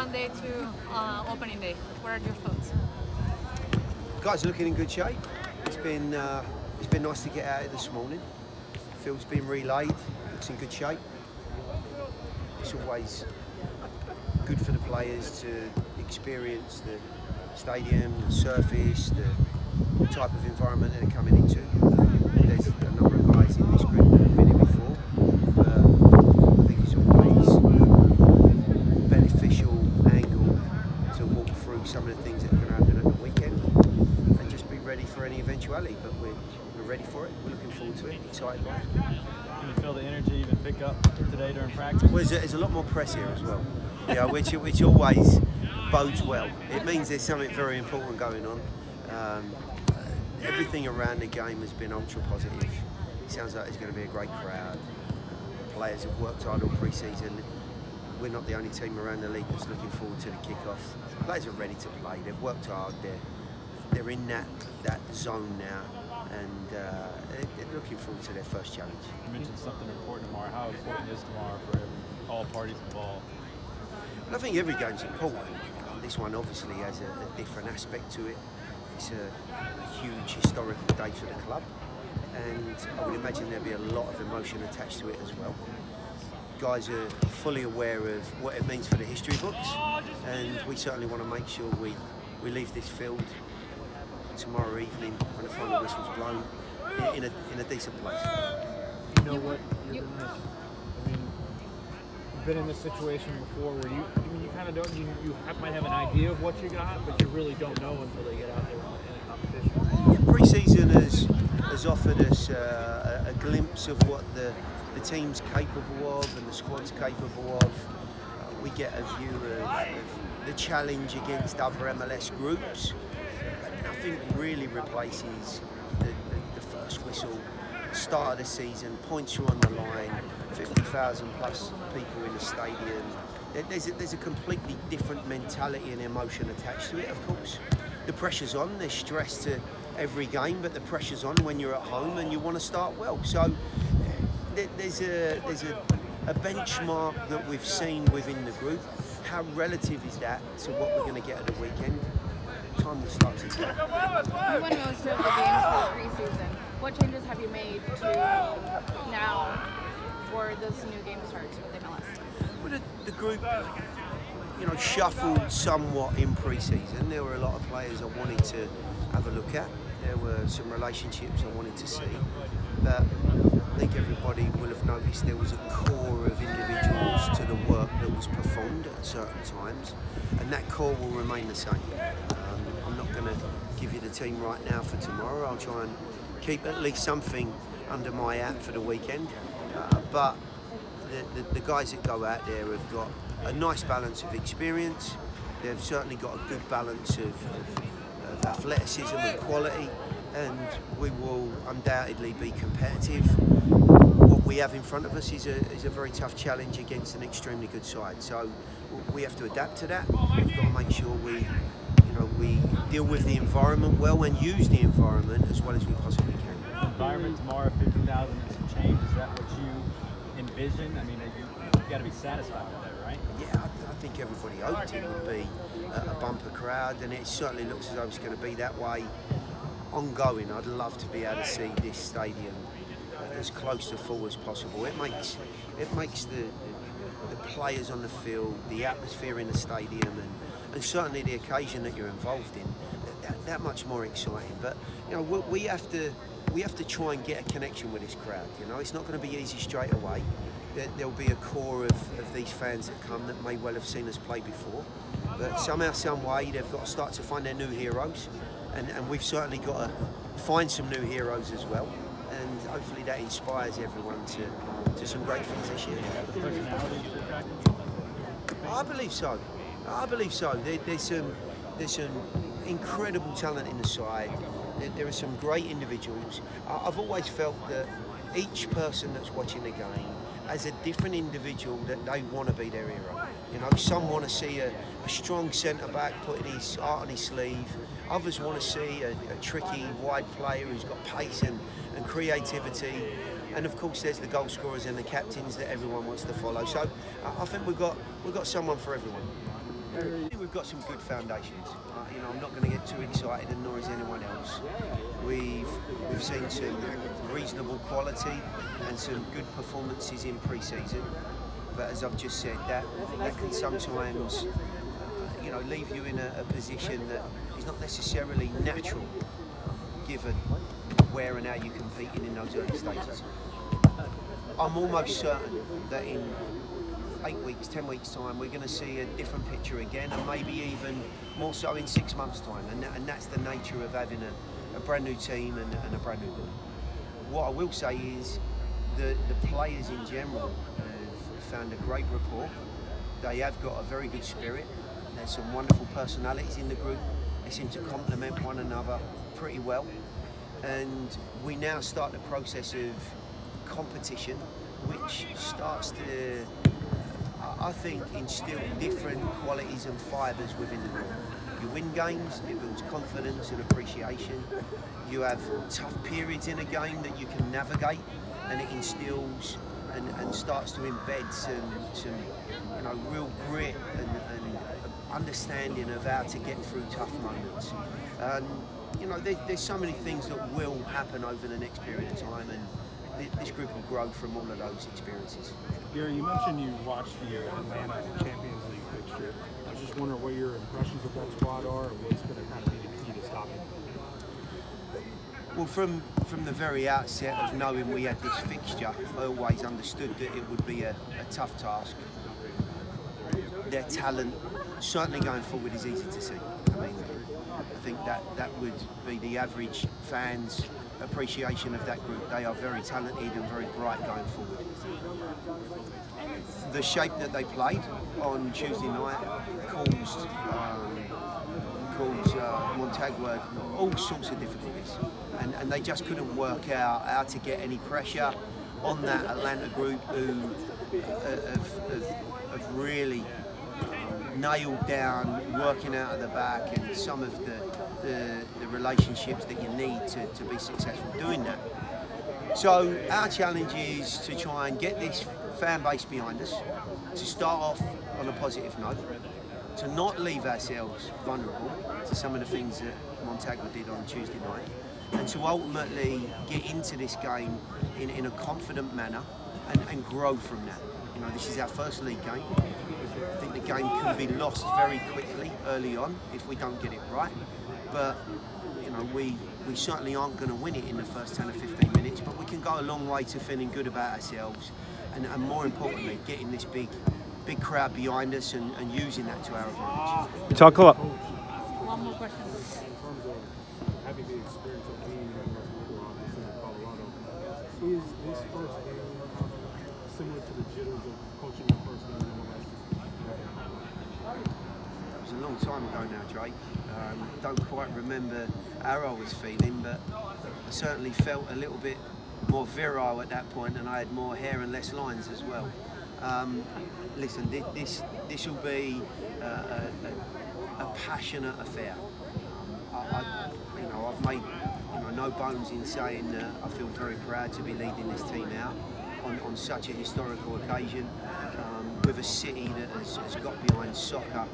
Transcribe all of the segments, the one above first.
one day to opening day. What are your thoughts? Guys are looking in good shape. It's been nice to get out here this morning. Field's been relayed. Looks in good shape. It's always good for the players to experience the stadium, the surface, the type of environment they're coming into. There's a number of guys in this group that have been here before. I think it's always a beneficial angle to walk through some of the things that are going to happen at the weekend and just be ready for any eventuality. But we're ready for it. We're looking forward to it. Excited by it. Can you feel the energy even pick up today during practice? Well, there's a lot more press here as well. Yeah, which always bodes well. It means there's something very important going on. Everything around the game has been ultra positive. It sounds like there's going to be a great crowd. Players have worked hard all pre-season. We're not the only team around the league that's looking forward to the kick-off. Players are ready to play. They've worked hard. They're in that zone now, and they're looking forward to their first challenge. You mentioned something important tomorrow. How important is tomorrow for all parties involved? I think every game's important. This one obviously has a different aspect to it. It's a huge historical day for the club, and I would imagine there'll be a lot of emotion attached to it as well. Guys are fully aware of what it means for the history books, and we certainly want to make sure we leave this field tomorrow evening when the final whistle's blown in a decent place. You know what you're gonna, I mean, you've been in this situation before where you kind of don't, you might have an idea of what you got, but you really don't know until they get out there in a competition. Yeah, pre-season has offered us a glimpse of what the team's capable of and the squad's capable of. We get a view of the challenge against other MLS groups. But nothing really replaces the first whistle, start of the season, points are on the line, 50,000 plus people in the stadium. There's a completely different mentality and emotion attached to it, of course. The pressure's on, there's stress to every game, but the pressure's on when you're at home and you want to start well. So there's a benchmark that we've seen within the group. How relative is that to what we're going to get at the weekend? Time will start to tell. You won most of the games for the preseason. What changes have you made to now for this new game starts with MLS? Well, the group, shuffled somewhat in pre-season. There were a lot of players I wanted to have a look at. There were some relationships I wanted to see. But I think everybody will have noticed there was a core of individuals to the work that was performed at certain times, and that core will remain the same. I'm not going to give you the team right now for tomorrow. I'll try and keep at least something under my hat for the weekend. But the guys that go out there have got a nice balance of experience. They've certainly got a good balance of athleticism and quality, and we will undoubtedly be competitive. What we have in front of us is a very tough challenge against an extremely good side. So we have to adapt to that. We've got to make sure we deal with the environment well and use the environment as well as we possibly can. The environment tomorrow, 50,000 and some change, is that what you envision? I mean, you've got to be satisfied with that, right? Yeah, I think everybody hoped it would be a bumper crowd, and it certainly looks as though it's going to be that way ongoing. I'd love to be able to see this stadium as close to full as possible. It makes the players on the field, the atmosphere in the stadium, and certainly the occasion that you're involved in that much more exciting. But we have to try and get a connection with this crowd. It's not going to be easy straight away. There'll be a core of these fans that come that may well have seen us play before, but somehow, some way, they've got to start to find their new heroes, and we've certainly got to find some new heroes as well, and hopefully that inspires everyone to some great things this year. The personality you're attracted? I believe so. There's some incredible talent in the side. There are some great individuals. I've always felt that each person that's watching the game as a different individual that they want to be their hero. Some want to see a strong centre-back putting his heart on his sleeve. Others want to see a tricky, wide player who's got pace and creativity. And of course, there's the goal scorers and the captains that everyone wants to follow. So I think we've got someone for everyone. We've got some good foundations. I'm not going to get too excited, and nor is anyone else. We've seen some reasonable quality and some good performances in pre-season. But as I've just said, that can sometimes, leave you in a position that is not necessarily natural, given where and how you're competing in those early stages. I'm almost certain that in 8 weeks, 10 weeks time, we're going to see a different picture again, and maybe even more so in 6 months time. And that's the nature of having a brand new team and a brand new group. What I will say is the players in general have found a great rapport. They have got a very good spirit. There's some wonderful personalities in the group. They seem to complement one another pretty well. And we now start the process of competition, which starts to, I think, instill different qualities and fibres within the group. You win games, it builds confidence and appreciation. You have tough periods in a game that you can navigate, and it instills and starts to embed some real grit and understanding of how to get through tough moments. There's so many things that will happen over the next period of time, and this group will grow from all of those experiences. Gary, you mentioned you watched the Atlanta Champions League fixture. I was just wondering what your impressions of that squad are, and what's going to kind of be the key to stopping them. Well, from the very outset of knowing we had this fixture, I always understood that it would be a tough task. Their talent, certainly going forward, is easy to see. I think that would be the average fan's appreciation of that group. They are very talented and very bright going forward. The shape that they played on Tuesday night caused Montagua all sorts of difficulties, and they just couldn't work out how to get any pressure on that Atlanta group, who have really nailed down working out of the back and some of the relationships that you need to be successful doing that. So our challenge is to try and get this fan base behind us, to start off on a positive note, to not leave ourselves vulnerable to some of the things that Montagua did on Tuesday night, and to ultimately get into this game in a confident manner and grow from that. This is our first league game. I think the game can be lost very quickly early on if we don't get it right. But we certainly aren't going to win it in the first 10 or 15 minutes, but we can go a long way to feeling good about ourselves, and more importantly, getting this big crowd behind us and using that to our advantage. Talk a lot. One more question. In terms of having the experience of being in Colorado, is this first game similar to the jitters of coaching the first game in the West? That was a long time ago now, Drake. Don't quite remember how I was feeling, but I certainly felt a little bit more virile at that point, and I had more hair and less lines as well. Listen, this will be a passionate affair. I've made no bones in saying that I feel very proud to be leading this team out on such a historical occasion, with a city that has got behind soccer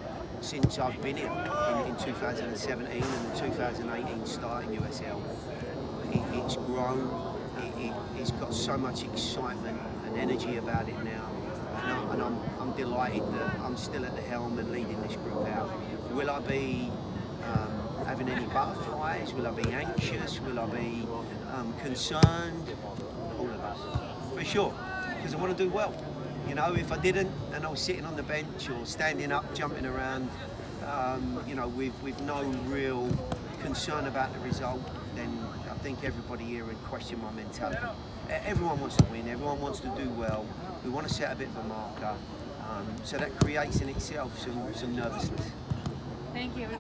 since I've been here in 2017 and the 2018 start in USL. It's grown. It's got so much excitement and energy about it now, and I'm delighted that I'm still at the helm and leading this group out. Will I be having any butterflies? Will I be anxious? Will I be concerned? All of those, for sure, because I want to do well. If I didn't, and I was sitting on the bench or standing up, jumping around, with no real concern about the result, then I think everybody here would question my mentality. Everyone wants to win, everyone wants to do well. We want to set a bit of a marker, so that creates in itself some nervousness. Thank you.